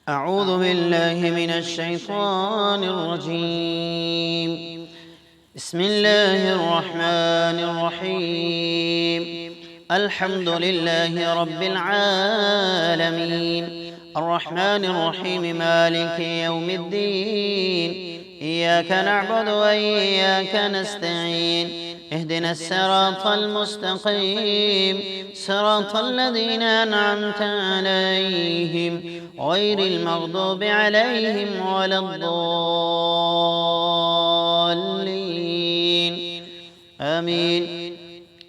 أعوذ بالله من الشيطان الرجيم. بسم الله الرحمن الرحيم. الحمد لله رب العالمين، الرحمن الرحيم، مالك يوم الدين. إياك نعبد وإياك نستعين، اهدنا الصراط المستقيم، صراط الذين أنعمت عليهم غير المغضوب عليهم ولا الضالين. آمين.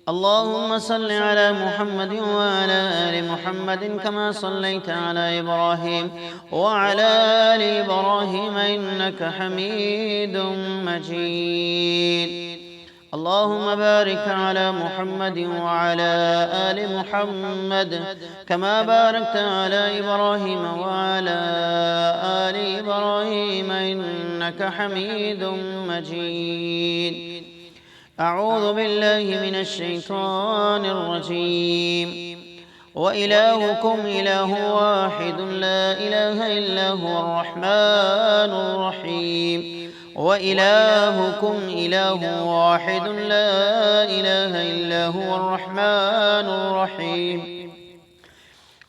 اللهم صل على محمد وعلى آل محمد كما صليت على إبراهيم وعلى آل إبراهيم إنك حميد مجيد. اللهم بارك على محمد وعلى آل محمد كما باركت على إبراهيم وعلى آل إبراهيم إنك حميد مجيد. أعوذ بالله من الشيطان الرجيم. وإلهكم إله واحد لا إله إلا هو الرحمن الرحيم. وإلهكم إله واحد لا إله إلا هو الرحمن الرحيم.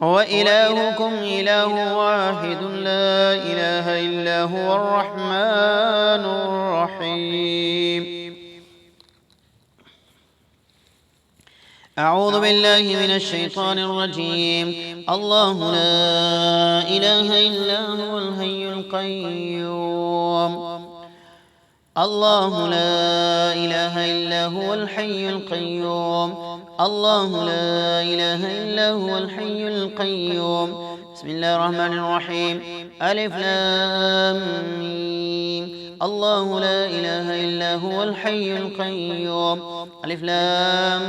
وإلهكم إله واحد لا إله إلا هو الرحمن الرحيم. أعوذ بالله من الشيطان الرجيم. الله لا إله إلا هو الحي القيوم. الله لا إله إلا هو الحي القيوم. الله لا إله إلا هو الحي القيوم. بسم الله الرحمن الرحيم. ألف لام ميم. الله لا إله إلا هو الحي القيوم. ألف لام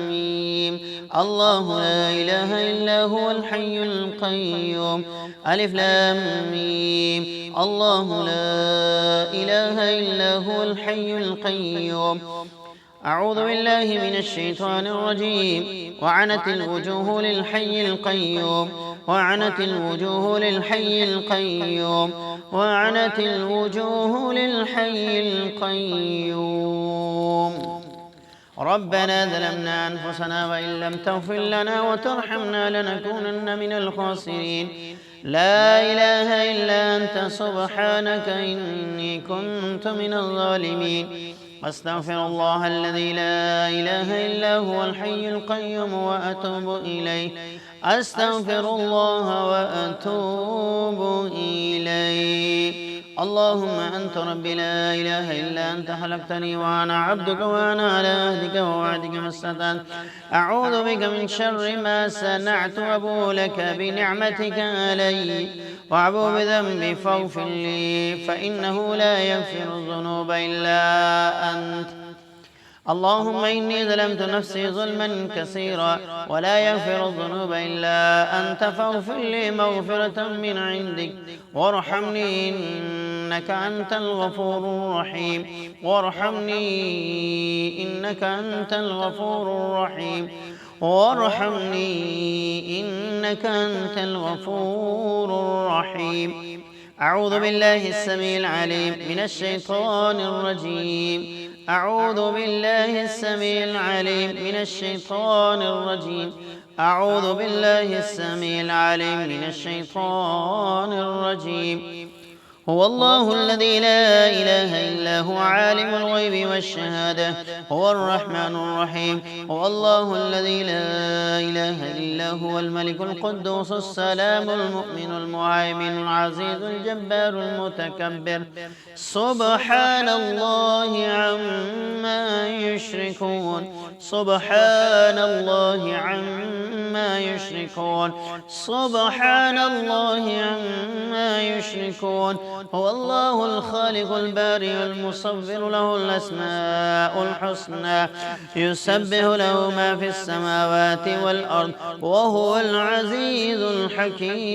ميم. الله لا إله إلا هو الحي القيوم. ألف لام ميم. الله لا إله إلا هو الحي القيوم. أعوذ بالله من الشيطان الرجيم. وعنت الوجوه للحي القيوم. وعنت الوجوه للحي القيوم. وعنت الوجوه للحي القيوم. ربنا ظلمنا أنفسنا وإن لم تغفر لنا وترحمنا لنكونن من الخاسرين. لا إله إلا أنت سبحانك إني كنت من الظالمين. أستغفر الله الذي لا إله إلا هو الحي القيوم وأتوب إليه. أستغفر الله وأتوب إليه. اللهم أنت ربي لا إله إلا أنت، خلقتني وأنا عبدك وأنا على عهدك ووعدك ما استطعت. أعوذ بك من شر ما صنعت، وأبوء لك بنعمتك علي وأبوء بذنبي فاغفر لي، فإنه لا يغفر الذنوب إلا أنت. اللهم إني ظلمت نفسي ظلما كثيرا ولا يغفر الذنوب إلا أنت، فاغفر لي مغفرة من عندك وارحمني إنك أنت الغفور الرحيم. وارحمني إنك أنت الغفور الرحيم. وارحمني إنك أنت الغفور الرحيم. أعوذ بالله السميع العليم من الشيطان الرجيم. أعوذ بالله السميع العليم من الشيطان الرجيم. أعوذ بالله السميع العليم من الشيطان الرجيم. هو الله الذي لا إله إلا هو عالم الغيب والشهادة، هو الرحمن الرحيم. هو الله الذي لا إله إلا هو الملك القدوس السلام المؤمن المهيمن العزيز الجبار المتكبر. سبحان الله عما يشركون. سبحان الله عما يشركون. سبحان الله عما يشركون. هو الله الخالق البارئ المصور، له الأسماء الحسنى، يسبح له ما في السماوات والأرض، وهو العزيز الحكيم.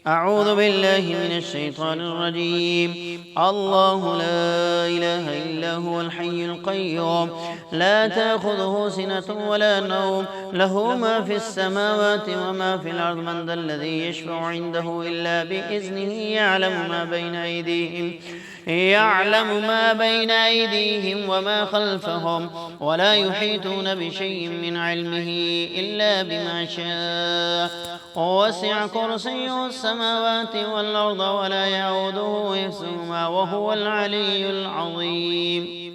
أعوذ بالله من الشيطان الرجيم. الله لا إله إلا هو الحي القيوم لا تأخذه سنة ولا نوم له ما في السماوات وما في الأرض من ذا الذي يشفع عنده إلا بإذنه يعلم ما بين أيديهم وما خلفهم ولا يحيطون بشيء من علمه إلا بما شاء ووسع كرسيه السماوات والأرض ولا يعوده حفظهما وهو العلي العظيم.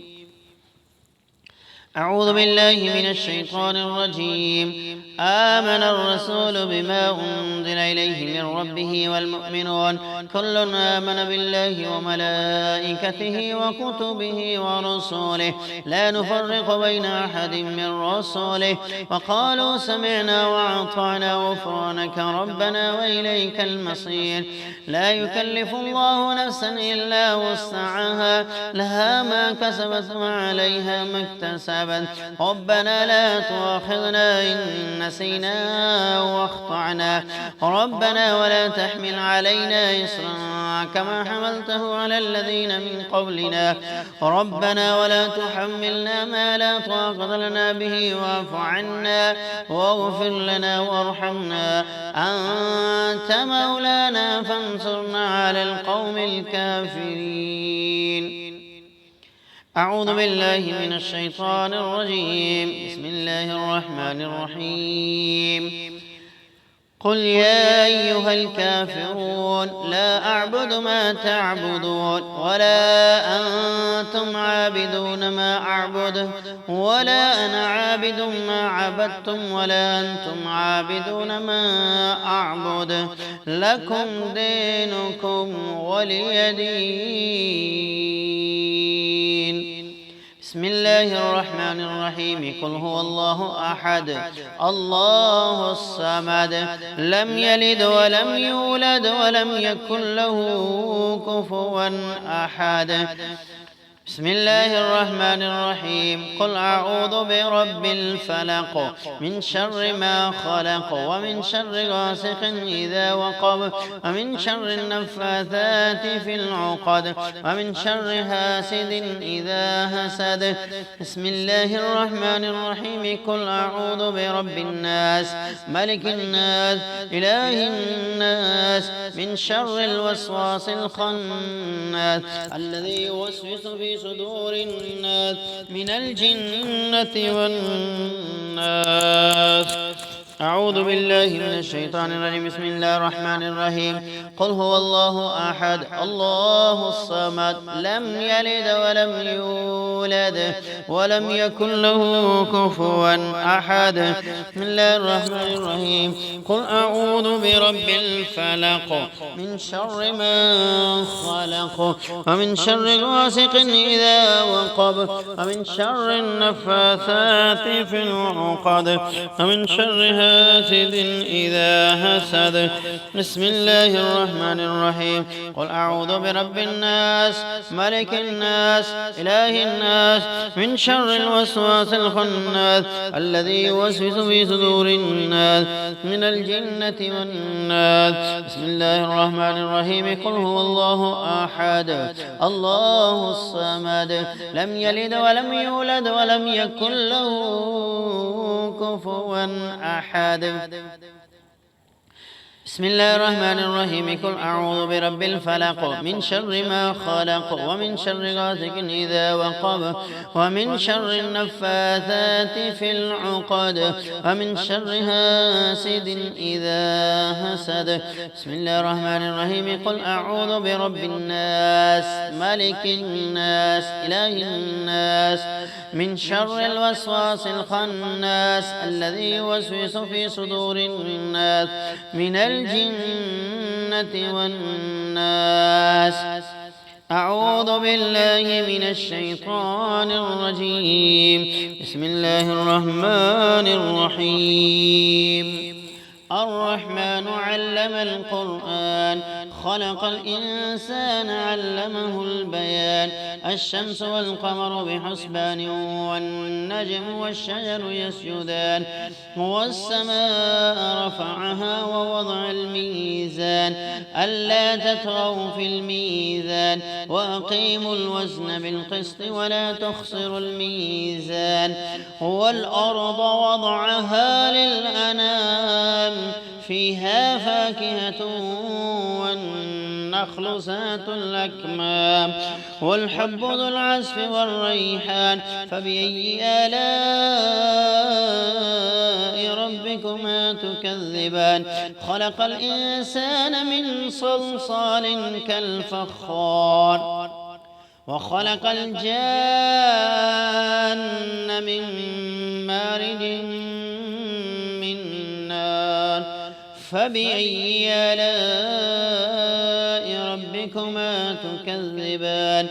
أعوذ بالله من الشيطان الرجيم. آمن الرسول بما أنزل إليه من ربه والمؤمنون كل آمن بالله وملائكته وكتبه ورسله لا نفرق بين أحد من رسله وقالوا سمعنا وأطعنا غفرانك ربنا وإليك المصير. لا يكلف الله نفسا إلا وسعها لها ما كسبت وعليها ما اكتسبت ربنا لا تؤاخذنا إن نسينا واخطأنا ربنا ولا تحمل علينا إصرا كما حملته على الذين من قبلنا ربنا ولا تحملنا ما لا طاقة لنا به واعف عنا واغفر لنا وارحمنا أنت مولانا فانصرنا على القوم الكافرين. أعوذ بالله من الشيطان الرجيم. بسم الله الرحمن الرحيم. قل يا أيها الكافرون لا أعبد ما تعبدون ولا أنتم عابدون ما أعبد ولا أنا عابد ما عبدتم ولا أنتم عابدون ما أعبد لكم دينكم ولي دين. بسم الله الرحمن الرحيم. قل هو الله أحد الله الصمد لم يلد ولم يولد ولم يكن له كفوا أحد. بسم الله الرحمن الرحيم. قل أعوذ برب الفلق من شر ما خلق ومن شر غاسق إذا وقب ومن شر النفاثات في العقد ومن شر حاسد إذا حسد. بسم الله الرحمن الرحيم. قل أعوذ برب الناس ملك الناس إله الناس من شر الوسواس الخناس الذي يوسوس في صدور الناس من الجنة والناس. أعوذ بالله من الشيطان الرجيم. بسم الله الرحمن الرحيم. قل هو الله أحد الله الصمد لم يلد ولم يولد ولم يكن له كفوا أحد. بسم الله الرحمن الرحيم. قل أعوذ برب الفلق من شر ما خلق ومن شر غاسق إذا وقب ومن شر النفاثات في العقد ومن شر حاسد إذا حسد. بسم الله الرحمن الرحيم. قل أعوذ برب الناس ملك الناس إله الناس من شر الوسواس الخناس الذي يوسوس في صدور الناس من الجنة والناس. بسم الله الرحمن الرحيم. قل هو الله أحد الله الصمد لم يلد ولم يولد ولم يكن له كفوا أحد. بسم الله الرحمن الرحيم. قل أعوذ برب الفلق من شر ما خلق ومن شر غاسق إذا وقب ومن شر النفاثات في العقد ومن شر حاسد إذا حسد. بسم الله الرحمن الرحيم. قل أعوذ برب الناس ملك الناس إله الناس من شر الوسواس الخناس الذي يوسوس في صدور الناس من الجنة والناس. أعوذ بالله من الشيطان الرجيم. بسم الله الرحمن الرحيم. الرحمن علم القرآن خلق الإنسان علمه البيان الشمس والقمر بحسبان والنجم والشجر يسجدان والسماء رفعها ووضع الميزان ألا تطغوا في الميزان وأقيموا الوزن بالقسط ولا تخسروا الميزان والأرض وضعها للأنام فيها فاكهة والنخل ذات الأكمام والحب ذو العصف والريحان فبأي آلاء ربكما تكذبان خلق الإنسان من صلصال كالفخار وخلق الجان من مارج من نار فبأي آلاء ربكما تكذبان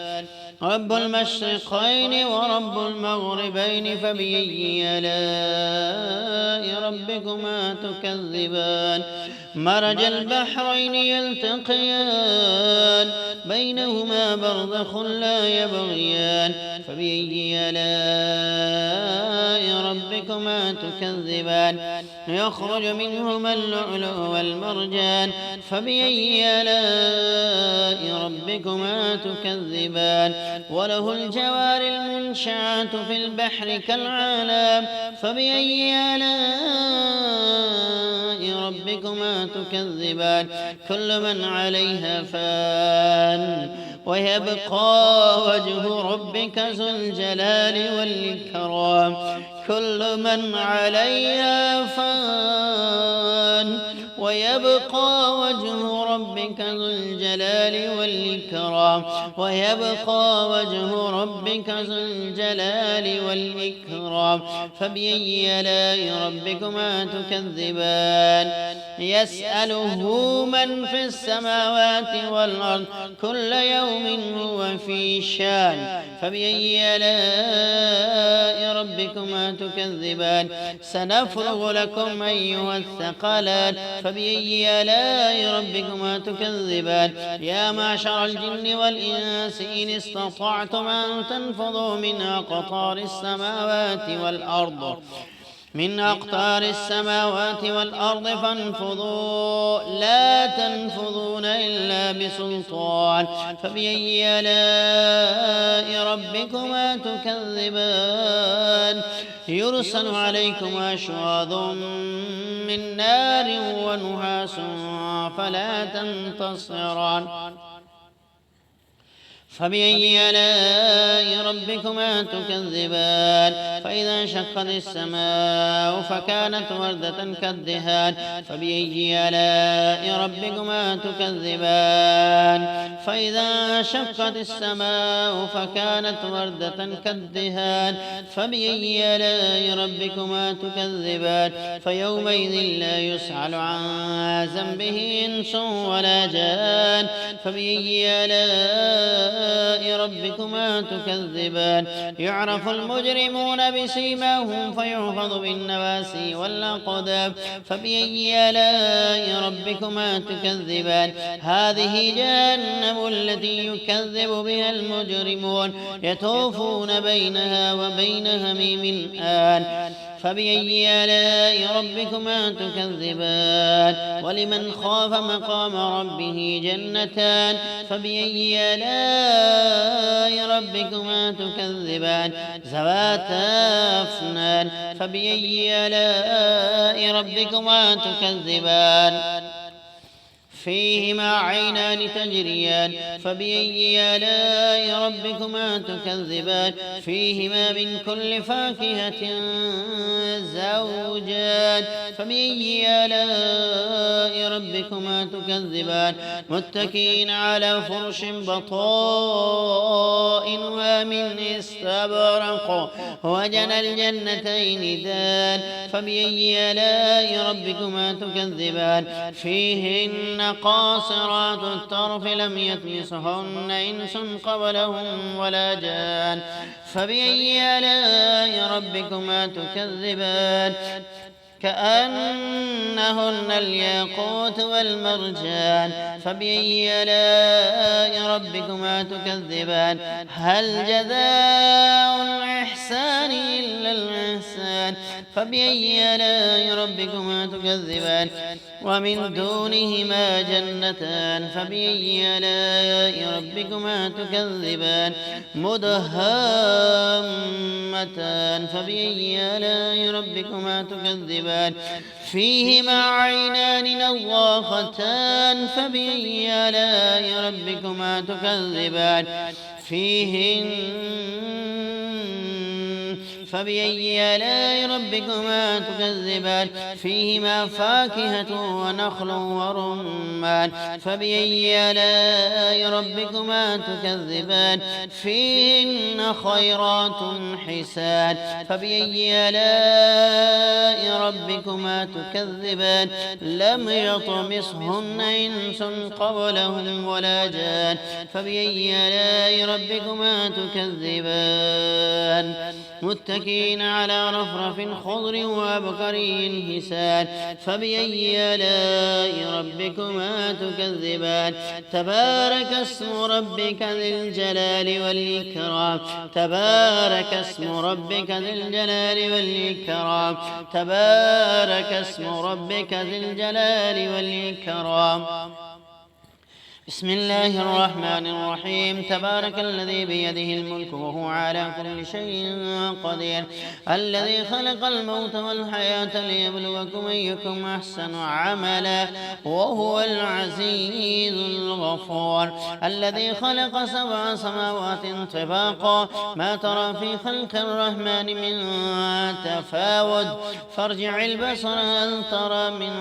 رب المشرقين ورب المغربين فبأي آلاء ربكما تكذبان مرج البحرين يلتقيان بينهما برزخ لا يبغيان فبأي آلاء ربكما تكذبان يخرج منهما اللؤلؤ والمرجان فبأي آلاء ربكما تكذبان وله الجوار المنشآت في البحر كالعالم فبأي آلاء ربكما تكذبان كل من عليها فان ويبقى وجه ربك ذو الجلال والإكرام كل من عليها فان ويبقى وجه ربك ذو الجلال والإكرام ويبقى وجه ربك ذو الجلال والإكرام فبأي آلاء ربكما تكذبان يسأله من في السماوات والأرض كل يوم هو في شان فبأي آلاء ربكما تكذبان سنفرغ لكم أيها الثقلان فبأي آلاء ربكما تكذبان يا معشر الجن والإنس إن استطعتم أن تنفذوا من أقطار السماوات والأرض فانفذوا لا تنفذون إلا بسلطان فبأي آلاء ربكما تكذبان يرسل عليكما شواظ من نار ونحاس فلا تنتصران فبأي آلاء ربكما تكذبان فإذا انشقت السماء فكانت وردة كالدهان فبأي آلاء ربكما تكذبان فإذا انشقت السماء فكانت وردة كالدهان فبأي آلاء ربكما تكذبان فيومئذ لا يسأل عن ذنبه إنس ولا جان فبأي آلاء ربكما تكذبان يعرف المجرمون بسيماهم فيحفظ بالنواسي والأقدام فبأي آلاء ربكما تكذبان هذه جهنم التي يكذب بها المجرمون يطوفون بينها وبين هميم آن فبأي آلاء ربكما تكذبان ولمن خاف مقام ربه جنتان فبأي آلاء ربكما تكذبان ذواتا أفنان فبأي آلاء ربكما تكذبان فيهما عينان تجريان فبأي آلاء ربكما تكذبان فيهما من كل فاكهة زوجان فبأي آلاء ربكما تكذبان متكئين على فرش بطائنها من استبرق وجنى الجنتين دان فبأي آلاء ربكما تكذبان فيهن قاصرات الطرف لم يطمسهن إنس قبلهم ولا جان فبأي آلاء ربكما تكذبان كأنهن كأنهن الياقوت والمرجان فبأي آلاء ربكما تكذبان هل جزاء الإحسان إلا الإحسان فبأي آلاء ربكما تكذبان ومن دونهما جنتان فبأي آلاء ربكما تكذبان مدهامتان فبأي آلاء ربكما تكذبان فيهما عينان نضاختان فبأي آلاء ربكما تكذبان فبأي آلاء ربكما تكذبان فيهما فاكهة ونخل ورمان فبأي آلاء ربكما تكذبان فيهن خيرات حسان فبأي آلاء ربكما تكذبان لم يطمثهن إنس قبلهم ولا جان فبأي آلاء ربكما تكذبان متكئين على رفرف خضر وعبقري حسان فبأي آلاء ربكما تكذبان تبارك اسم ربك ذي الجلال والإكرام تبارك اسم ربك ذي الجلال والإكرام تبارك اسم ربك ذي الجلال والإكرام بسم الله الرحمن الرحيم تبارك الذي بيده الملك وهو على كل شيء قدير الذي خلق الموت والحياة ليبلوكم أيكم أحسن عملا وهو العزيز الغفور الذي خلق 7 سماوات طباقا ما ترى في خلق الرحمن من تفاوت فارجع البصر هل ترى من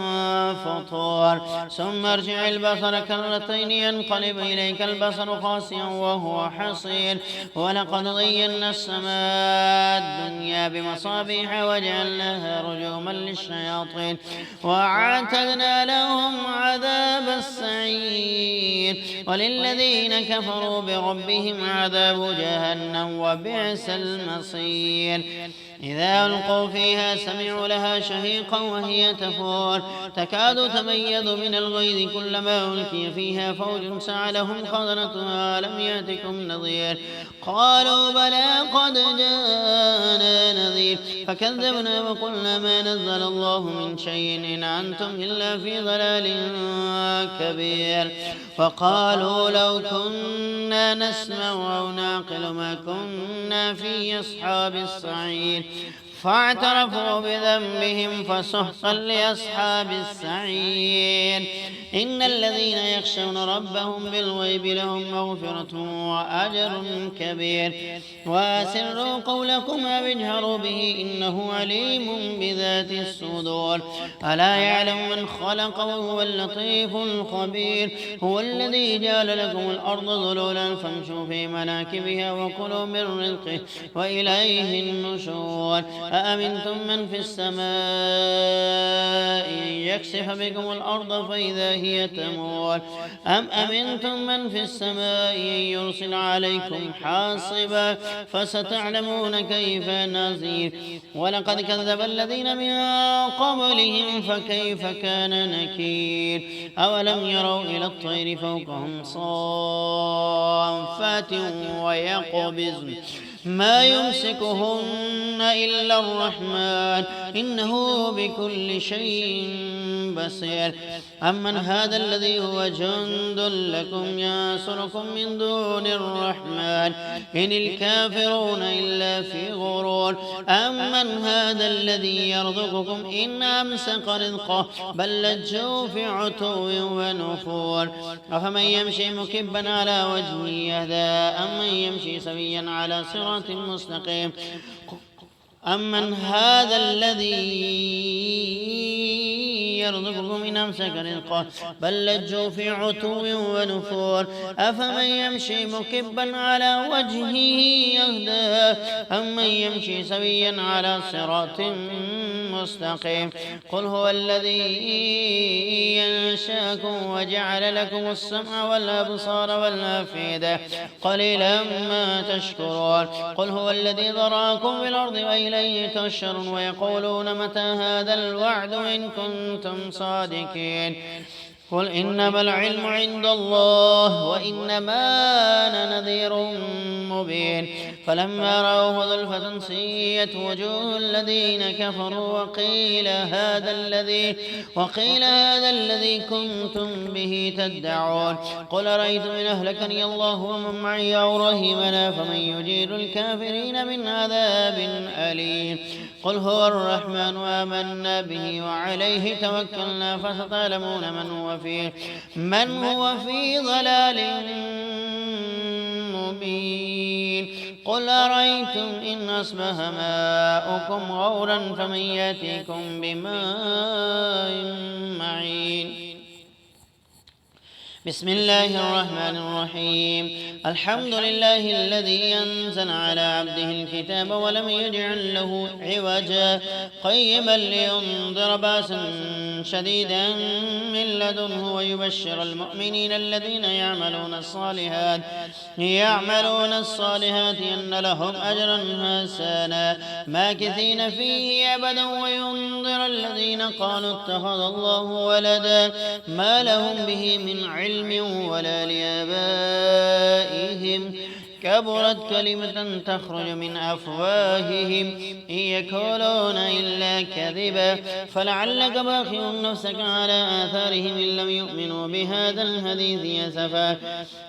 فطور ثم ارجع البصر كرتين ينقلب إليك البصر خاسئا وهو حصير ولقد زينا السماء الدنيا بمصابيح وجعلناها رجوما للشياطين وأعتدنا لهم عذاب السعير وللذين كفروا بربهم عذاب جهنم وبئس المصير إذا ألقوا فيها سمعوا لها شهيقا وهي تفور تكاد تميز من الغيظ كلما ألقي فيها فوج سألهم خزنتها ألم يأتكم نذير قالوا بلى قد جاءنا نذير فكذبنا وقلنا ما نزل الله من شيء إن أنتم إلا في ضلال كبير وقالوا لو كنا نسمع أو نعقل ما كنا في أصحاب السعير فاعترفوا بذنبهم فسحقا لأصحاب السعير إن الذين يخشون ربهم بالغيب لهم مغفرة وأجر كبير وأسروا قولكم أو اجهروا به إنه عليم بذات الصدور ألا يعلم من خلق وهو اللطيف الخبير هو الذي جعل لكم الأرض ذلولا فامشوا في مناكبها وكلوا من رزقه وإليه النشور أأمنتم من في السماء أن يكسف بكم الأرض فإذا هي تمور أم أمنتم من في السماء أن يرسل عليكم حاصبا فستعلمون كيف نذير ولقد كذب الذين من قبلهم فكيف كان نكير أولم يروا إلى الطير فوقهم صافات ويقبضن ما يمسكهن إلا الرحمن إنه بكل شيء بصير أمن هذا الذي هو جند لكم ينصركم من دون الرحمن إن الكافرون إلا في غرور أمن هذا الذي يرزقكم إن أمسك رزقه بل لجوا في عتو ونفور أفمن يمشي مكبا على وجهه يهدى أمن يمشي سويا على صراط مستقيم أمن هذا الذي يرزقكم إن أمسك رزقه بل لجوا في عتو ونفور أفمن يمشي مكبا على وجهه يهدى أمن يمشي سويا على صراط مستقيم. قل هو الذي ينشأكم وجعل لكم السمع والأبصار والأفئدة قليلا ما تشكرون. قل هو الذي ذرأكم في الأرض وإليه تحشرون. ويقولون متى هذا الوعد إن كنتم صادقين. قل إنما العلم عند الله وإنما أنا نذير مبين. فلما رأوه زلفة سيئت وجوه الذين كفروا وقيل هذا الذي كنتم به تدعون. قل أرأيتم إن أهلكني الله ومن معي أو رحمنا فمن يجير الكافرين من عذاب أليم. قل هو الرحمن آمنا به وعليه توكلنا فستعلمون من هو في ضلال مبين. قل أرأيتم إن أصبح ماؤكم غورا فمن يأتيكم بماء معين. بسم الله الرحمن الرحيم. الحمد لله الذي أنزل على عبده الكتاب ولم يجعل له عوجا قيما لينذر بأسا شديدا من لدنه ويبشر المؤمنين الذين يعملون الصالحات أن لهم أجرا حسنا ماكثين فيه أبدا وينذر الذين قالوا اتخذ الله ولدا ما لهم به من علم ولا لآبائهم كبرت كلمة تخرج من أفواههم إن يقولون إلا كذبا فلعلك باخع نفسك على آثارهم إن لم يؤمنوا بهذا الحديث أسفا.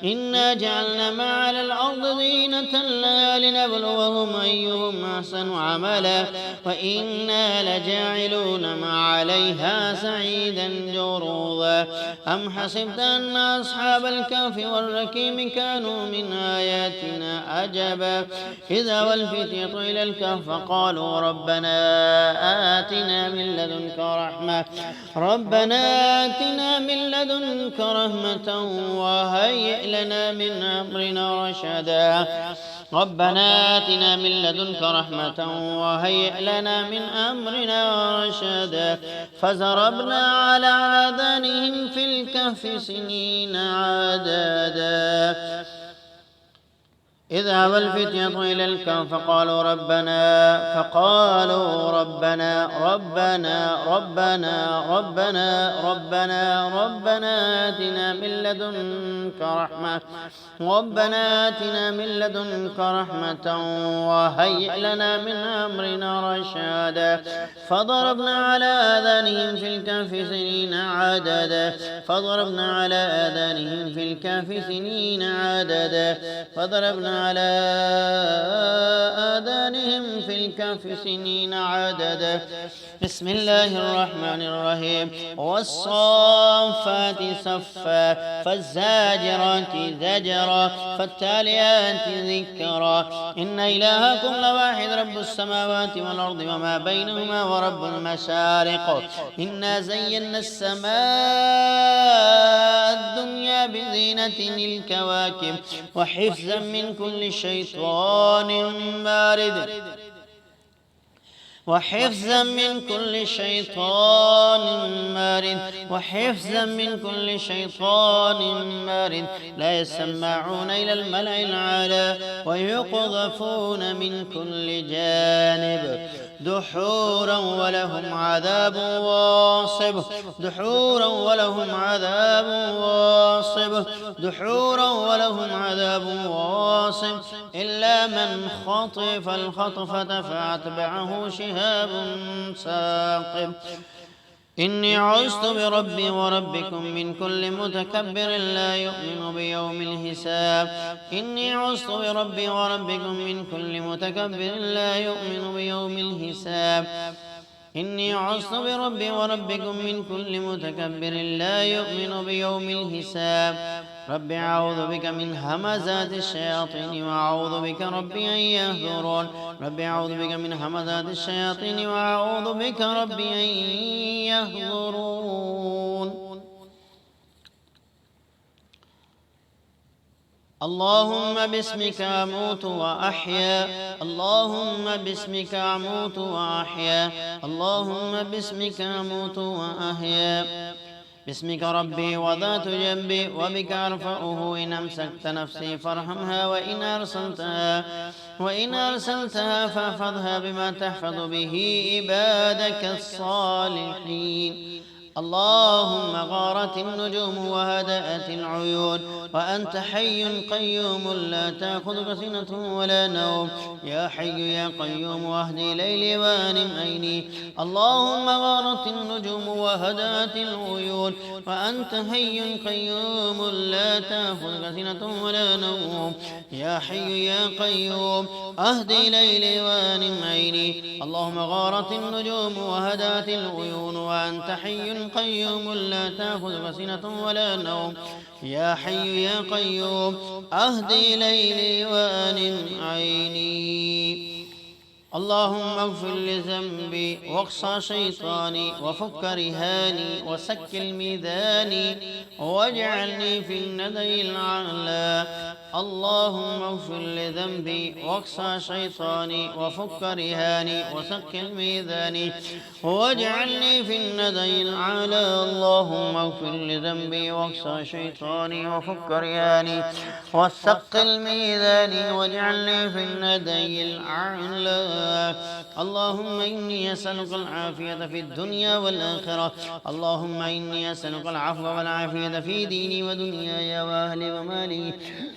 إنا جعلنا ما على الأرض زينة لها لنبلوهم أيهم أحسن عملا وإنا لجاعلون ما عليها سعيدا جرذا. أم حسبت أن أصحاب الكهف والرقيم كانوا من آياتنا عجبا إذا والفتية إلى الكهف قالوا ربنا آتنا من لدنك رحمة وهيئ لنا من أمرنا رشدا. ربنا آتنا من لدنك رحمة وهيئ لنا من أمرنا رشدا. فضربنا على آذانهم في الكهف سنين عددا إذا والفتية إلى الكهف فقالوا ربنا آتنا من لدنك رحمة وهيئ لنا من أمرنا رشدا. فضربنا على آذانهم في الكهف سنين عددا بسم الله الرحمن الرحيم. والصافات صفا فالزاجرات زجرا فالتاليات ذكرا. إن إلهكم لواحد رب السماوات والأرض وما بينهما ورب المشارق. إنا زينا السماء الدنيا بزينة الكواكب وحفظا من كل شيطان مارد لا يسمعون إلى الملأ الأعلى ويقذفون من كل جانب دحورا ولهم عذاب واصب إلا من خطف الخطفة فأتبعه شهاب ثاقب. إني عزت بربي وربكم من كل متكبر لا يؤمن بيوم الحساب. رب أعوذ بك من همزات الشياطين وأعوذ بك رب أن يحضرون. اللهم باسمك أموت وأحيا، اللهم باسمك أموت وأحيا، اللهم باسمك أموت وأحيا. باسمك ربي وذات جنبي وبك أرفعه. إن أمسكت نفسي فارحمها، وإن أرسلتها فاحفظها بما تحفظ به عبادك الصالحين. اللهم غارت النجوم وهدأت العيون، وأنت حي قيوم لا تأخذك سنة ولا نوم. يا حي يا قيوم واهدي ليلي وانم عيني. اللهم غارت النجوم وهدأت العيون، وأنت حي قيوم لا تأخذك سنة ولا نوم. يا حي يا قيوم أهدي ليلي وانم عيني. اللهم غارت النجوم وهدأت العيون، وأنت حي قيوم لا تأخذك سنة ولا نوم. يا حي يا قيوم أهدي ليلي وانم عيني. اللهم اغفر لذنبي واقصى شيطاني وفك رهاني وسكل ميزاني واجعلني في الندي الأعلى. اللهم اغفر لذنبي واقصى شيطاني وفك رهاني وسكل ميزاني واجعلني في الندي الأعلى. اللهم اغفر لذنبي واقصى شيطاني وفك رهاني وسقل ميزاني واجعلني في الندي الأعلى. اللهم إني أسألك العافية في الدنيا والآخرة. اللهم إني أسألك العفو والعافية في ديني ودنياي وأهلي ومالي.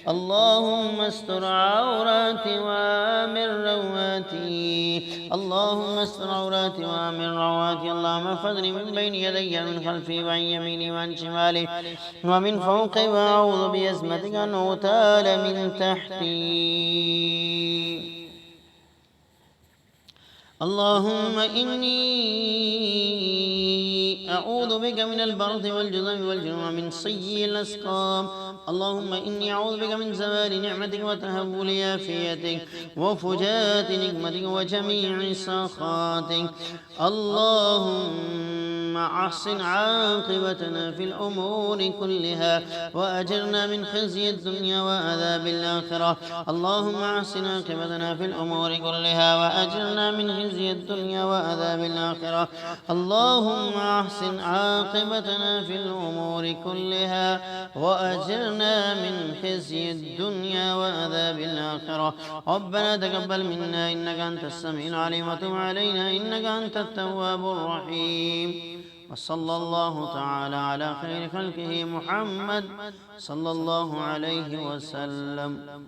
اللهم استر عوراتي وآمن رواتي. اللهم استر عوراتي وآمن رواتي. اللهم احفظني من بين يدي ومن خلفي وعن يميني وعن شمالي ومن فوقي، وأعوذ بعظمتك أن أغتال من تحتي. اللهم إني أعوذ بك من البرد والجذام والجنون ومن سيء الأسقام. اللهم إني أعوذ بك من زوال نعمتك وتهول عافيتك وفجاءة نقمتك وجميع سخطك. اللهم أحسن عاقبتنا في الأمور كلها وأجرنا من خزي الدنيا وعذاب الآخرة. اللهم أحسن عاقبتنا في الأمور كلها وأجرنا من خزي الدنيا وعذاب الآخرة. اللهم أحسن عاقبتنا في الأمور كلها وأجرنا من خزي الدنيا وعذاب الآخرة. ربنا تقبل منا إنك أنت السميع العليم، وتب علينا إنك أنت التواب الرحيم. وصلى الله تعالى على خير خلقه محمد صلى الله عليه وسلم.